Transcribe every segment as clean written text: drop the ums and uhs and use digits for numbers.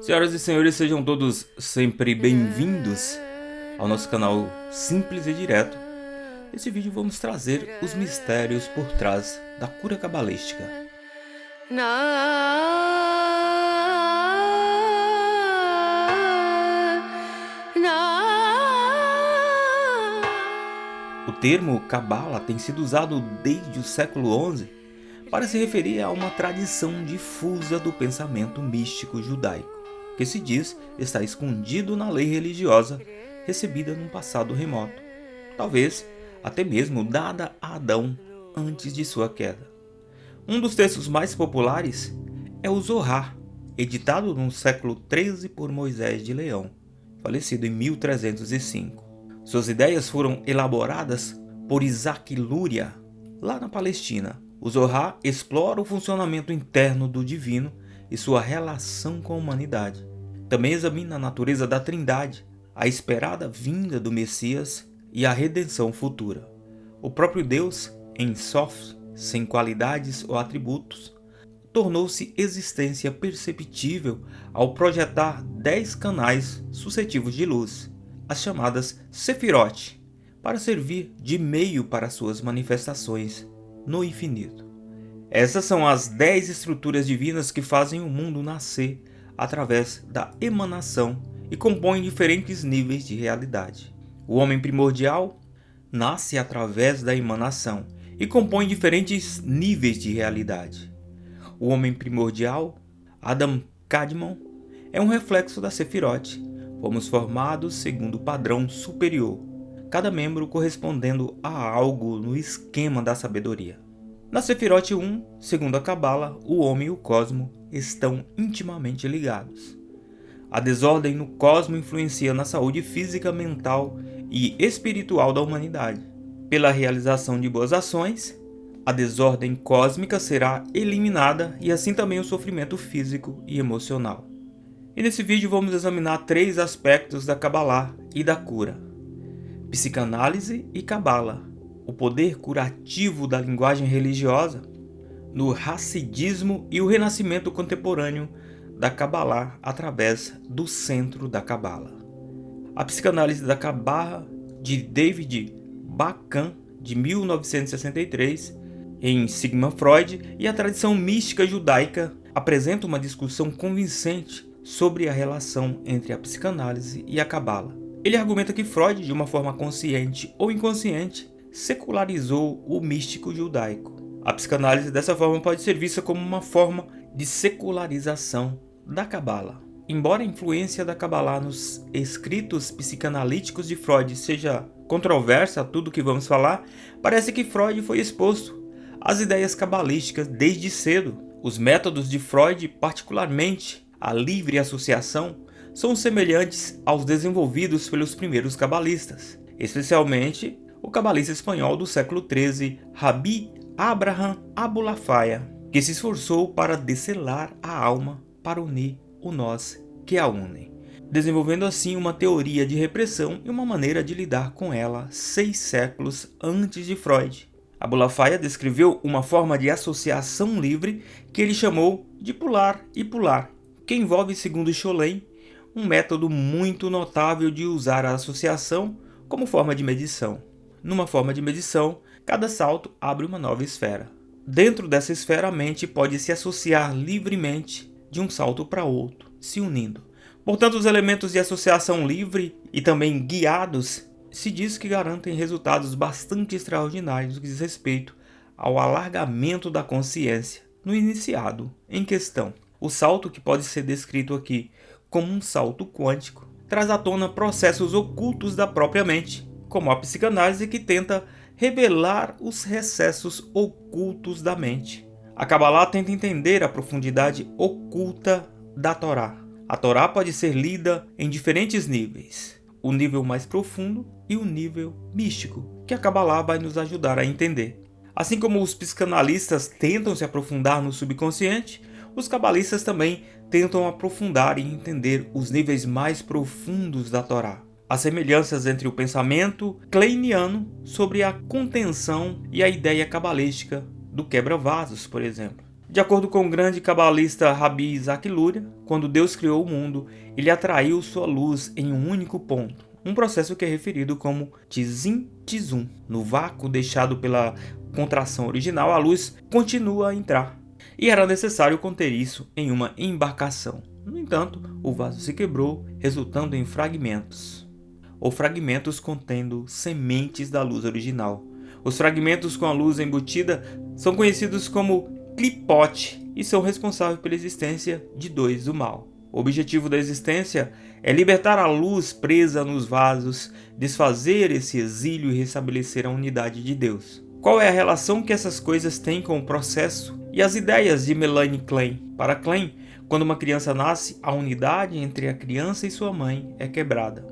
Senhoras e senhores, sejam todos sempre bem-vindos ao nosso canal Simples e Direto. Nesse vídeo vamos trazer os mistérios por trás da cura cabalística. O termo Cabala tem sido usado desde o século XI para se referir a uma tradição difusa do pensamento místico judaico, que se diz estar escondido na lei religiosa recebida num passado remoto, talvez até mesmo dada a Adão antes de sua queda. Um dos textos mais populares é o Zohar, editado no século XIII por Moisés de Leão, falecido em 1305. Suas ideias foram elaboradas por Isaac Luria, lá na Palestina. O Zohar explora o funcionamento interno do divino e sua relação com a humanidade. Também examina a natureza da Trindade, a esperada vinda do Messias e a redenção futura. O próprio Deus, em Sof, sem qualidades ou atributos, tornou-se existência perceptível ao projetar 10 canais sucessivos de luz, as chamadas Sefirot, para servir de meio para suas manifestações no infinito. Essas são as 10 estruturas divinas que fazem o mundo nascer através da emanação e compõem diferentes níveis de realidade. O homem primordial nasce através da emanação e compõe diferentes níveis de realidade. O homem primordial, Adam Kadmon, é um reflexo da Sefirot. Fomos formados segundo o padrão superior, cada membro correspondendo a algo no esquema da sabedoria. Na Sefirot 1, segundo a Cabala, o homem e o cosmo estão intimamente ligados. A desordem no cosmo influencia na saúde física, mental e espiritual da humanidade. Pela realização de boas ações, a desordem cósmica será eliminada e assim também o sofrimento físico e emocional. E nesse vídeo vamos examinar 3 aspectos da Cabalá e da cura: psicanálise e Cabala, o poder curativo da linguagem religiosa, no Hassidismo e o renascimento contemporâneo da Cabalá através do centro da Cabala. A psicanálise da Cabala de David Bacan, de 1963, em Sigmund Freud, e a tradição mística judaica apresenta uma discussão convincente sobre a relação entre a psicanálise e a Cabala. Ele argumenta que Freud, de uma forma consciente ou inconsciente, secularizou o místico judaico. A psicanálise dessa forma pode ser vista como uma forma de secularização da Cabala. Embora a influência da Cabala nos escritos psicanalíticos de Freud seja controversa a tudo que vamos falar, parece que Freud foi exposto às ideias cabalísticas desde cedo. Os métodos de Freud, particularmente a livre associação, são semelhantes aos desenvolvidos pelos primeiros cabalistas, especialmente o cabalista espanhol do século XIII, Rabbi Abraham Abulafaya, que se esforçou para descelar a alma para unir o nós que a unem, desenvolvendo assim uma teoria de repressão e uma maneira de lidar com ela 6 séculos antes de Freud. Abulafaya descreveu uma forma de associação livre que ele chamou de pular e pular, que envolve, segundo Scholem, um método muito notável de usar a associação como forma de medição. Numa forma de medição, cada salto abre uma nova esfera. Dentro dessa esfera, a mente pode se associar livremente de um salto para outro, se unindo. Portanto, os elementos de associação livre e também guiados se diz que garantem resultados bastante extraordinários no que diz respeito ao alargamento da consciência no iniciado em questão. O salto, que pode ser descrito aqui como um salto quântico, traz à tona processos ocultos da própria mente, como a psicanálise, que tenta revelar os recessos ocultos da mente. A Cabalá tenta entender a profundidade oculta da Torá. A Torá pode ser lida em diferentes níveis: o nível mais profundo e o nível místico, que a Cabalá vai nos ajudar a entender. Assim como os psicanalistas tentam se aprofundar no subconsciente, os cabalistas também tentam aprofundar e entender os níveis mais profundos da Torá. As semelhanças entre o pensamento kleiniano sobre a contenção e a ideia cabalística do quebra-vasos, por exemplo. De acordo com o grande cabalista Rabi Isaac Luria, quando Deus criou o mundo, ele atraiu sua luz em um único ponto, um processo que é referido como Tzim Tzum. No vácuo deixado pela contração original, a luz continua a entrar, e era necessário conter isso em uma embarcação. No entanto, o vaso se quebrou, resultando em fragmentos, ou fragmentos contendo sementes da luz original. Os fragmentos com a luz embutida são conhecidos como clipote e são responsáveis pela existência de dois do mal. O objetivo da existência é libertar a luz presa nos vasos, desfazer esse exílio e restabelecer a unidade de Deus. Qual é a relação que essas coisas têm com o processo e as ideias de Melanie Klein? Para Klein, quando uma criança nasce, a unidade entre a criança e sua mãe é quebrada.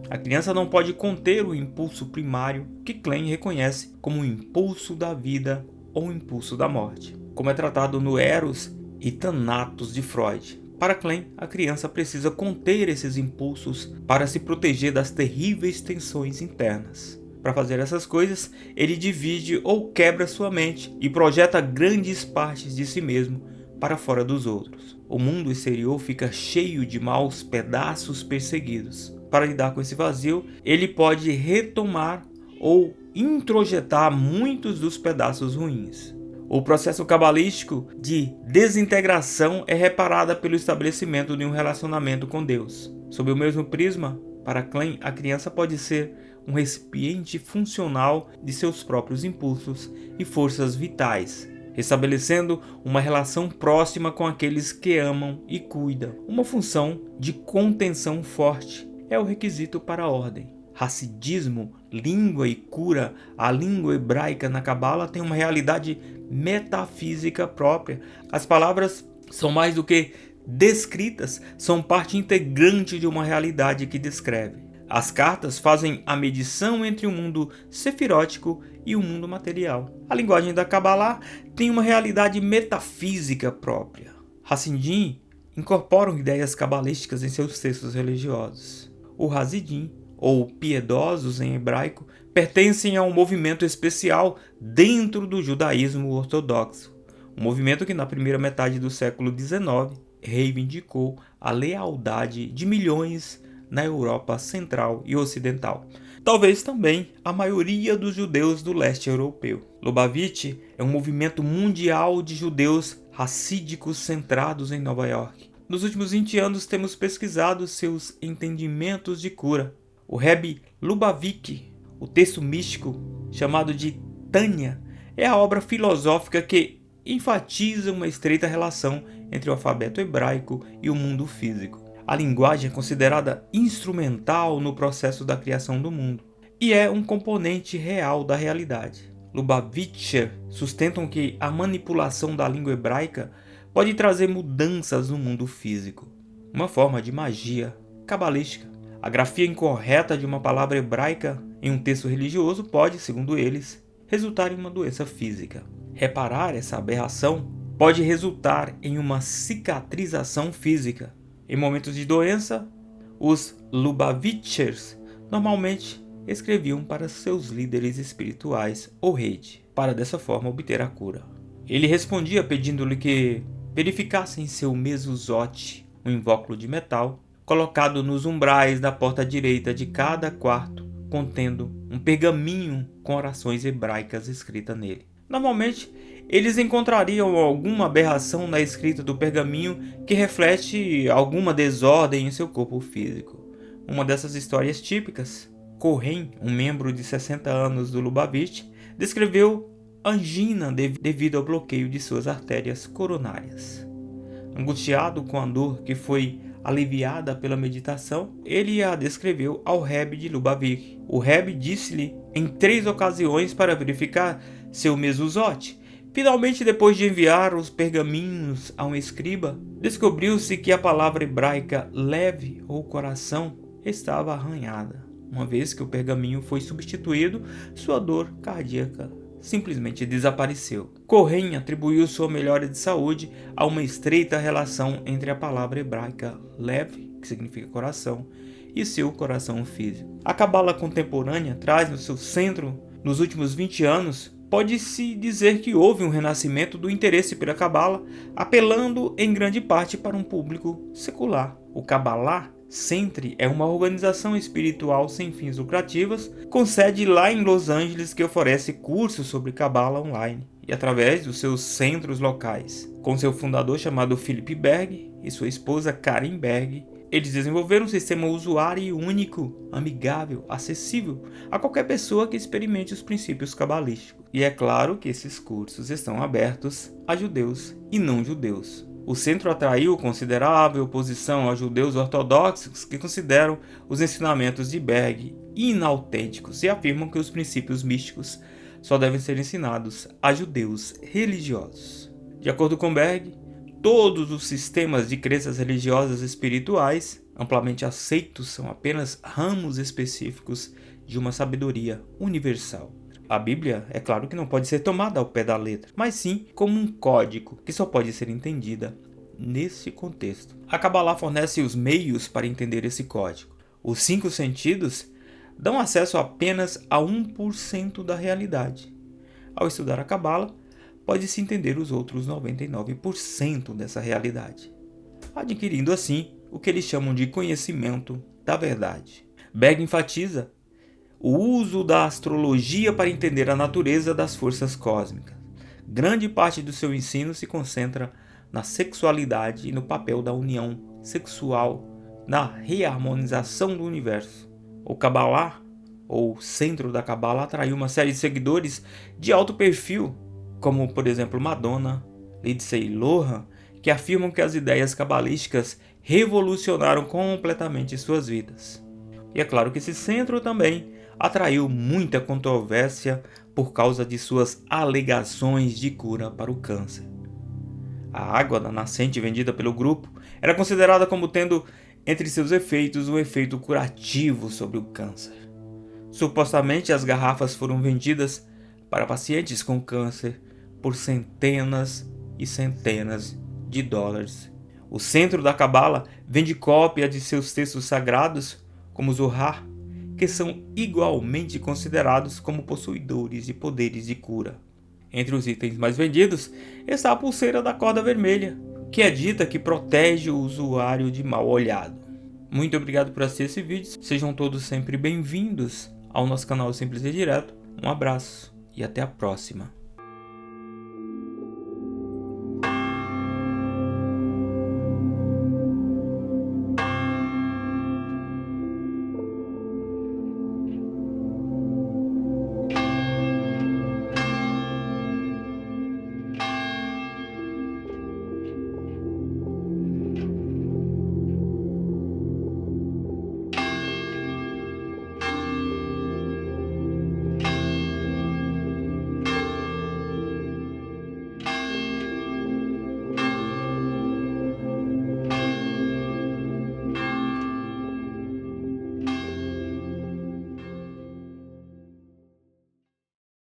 A criança não pode conter o impulso primário que Klein reconhece como o impulso da vida ou o impulso da morte, como é tratado no Eros e Thanatos de Freud. Para Klein, a criança precisa conter esses impulsos para se proteger das terríveis tensões internas. Para fazer essas coisas, ele divide ou quebra sua mente e projeta grandes partes de si mesmo para fora dos outros. O mundo exterior fica cheio de maus pedaços perseguidos. Para lidar com esse vazio, ele pode retomar ou introjetar muitos dos pedaços ruins. O processo cabalístico de desintegração é reparada pelo estabelecimento de um relacionamento com Deus. Sob o mesmo prisma, para Klein, a criança pode ser um recipiente funcional de seus próprios impulsos e forças vitais, estabelecendo uma relação próxima com aqueles que amam e cuidam. Uma função de contenção forte é o requisito para a ordem. Hassidismo, língua e cura. A língua hebraica na Cabala tem uma realidade metafísica própria. As palavras são mais do que descritas, são parte integrante de uma realidade que descreve. As cartas fazem a medição entre o mundo sefirótico e o mundo material. A linguagem da Kabbalah tem uma realidade metafísica própria. Hassidim incorporam ideias cabalísticas em seus textos religiosos. O Hasidim, ou piedosos em hebraico, pertencem a um movimento especial dentro do judaísmo ortodoxo. Um movimento que na primeira metade do século XIX reivindicou a lealdade de milhões na Europa Central e Ocidental. Talvez também a maioria dos judeus do leste europeu. Lubavitch é um movimento mundial de judeus racídicos centrados em Nova York. Nos últimos 20 anos temos pesquisado seus entendimentos de cura. O Rebbe Lubavitch, o texto místico chamado de Tânia, é a obra filosófica que enfatiza uma estreita relação entre o alfabeto hebraico e o mundo físico. A linguagem é considerada instrumental no processo da criação do mundo e é um componente real da realidade. Lubavitcher sustentam que a manipulação da língua hebraica pode trazer mudanças no mundo físico, uma forma de magia cabalística. A grafia incorreta de uma palavra hebraica em um texto religioso pode, segundo eles, resultar em uma doença física. Reparar essa aberração pode resultar em uma cicatrização física. Em momentos de doença, os Lubavitchers normalmente escreviam para seus líderes espirituais ou rede, para dessa forma obter a cura. Ele respondia pedindo-lhe que verificassem seu mezuzot, um invólucro de metal, colocado nos umbrais da porta direita de cada quarto, contendo um pergaminho com orações hebraicas escritas nele. Normalmente, eles encontrariam alguma aberração na escrita do pergaminho que reflete alguma desordem em seu corpo físico. Uma dessas histórias típicas, Cohen, um membro de 60 anos do Lubavitch, descreveu angina devido ao bloqueio de suas artérias coronárias. Angustiado com a dor que foi aliviada pela meditação, ele a descreveu ao Rebbe de Lubavitch. O Rebbe disse-lhe em 3 ocasiões para verificar seu mezuzot. Finalmente, depois de enviar os pergaminhos a um escriba, descobriu-se que a palavra hebraica leve ou coração estava arranhada. Uma vez que o pergaminho foi substituído, sua dor cardíaca simplesmente desapareceu. Cohen atribuiu sua melhora de saúde a uma estreita relação entre a palavra hebraica lev, que significa coração, e seu coração físico. A Cabala contemporânea traz no seu centro, nos últimos 20 anos, pode-se dizer que houve um renascimento do interesse pela Cabala, apelando em grande parte para um público secular. O Kabbalah Center é uma organização espiritual sem fins lucrativos, com sede lá em Los Angeles, que oferece cursos sobre Cabala online e através dos seus centros locais. Com seu fundador chamado Philip Berg e sua esposa Karen Berg, eles desenvolveram um sistema usuário único, amigável, acessível a qualquer pessoa que experimente os princípios cabalísticos. E é claro que esses cursos estão abertos a judeus e não judeus. O centro atraiu considerável oposição aos judeus ortodoxos que consideram os ensinamentos de Berg inautênticos e afirmam que os princípios místicos só devem ser ensinados a judeus religiosos. De acordo com Berg, todos os sistemas de crenças religiosas e espirituais amplamente aceitos são apenas ramos específicos de uma sabedoria universal. A Bíblia, é claro que não pode ser tomada ao pé da letra, mas sim como um código que só pode ser entendida nesse contexto. A Kabbalah fornece os meios para entender esse código. Os 5 sentidos dão acesso apenas a 1% da realidade. Ao estudar a Kabbalah, pode-se entender os outros 99% dessa realidade, adquirindo assim o que eles chamam de conhecimento da verdade. Berg enfatiza o uso da astrologia para entender a natureza das forças cósmicas. Grande parte do seu ensino se concentra na sexualidade e no papel da união sexual na reharmonização do universo. O Kabbalah, ou Centro da Kabbalah, atraiu uma série de seguidores de alto perfil, como por exemplo Madonna, Lindsay Lohan, que afirmam que as ideias cabalísticas revolucionaram completamente suas vidas. E é claro que esse centro também atraiu muita controvérsia por causa de suas alegações de cura para o câncer. A água da nascente vendida pelo grupo era considerada como tendo entre seus efeitos um efeito curativo sobre o câncer. Supostamente as garrafas foram vendidas para pacientes com câncer por centenas e centenas de dólares. O Centro da Kabbalah vende cópia de seus textos sagrados, como o Zohar, que são igualmente considerados como possuidores de poderes de cura. Entre os itens mais vendidos está a pulseira da corda vermelha, que é dita que protege o usuário de mal olhado. Muito obrigado por assistir esse vídeo, sejam todos sempre bem-vindos ao nosso canal Simples e Direto. Um abraço e até a próxima.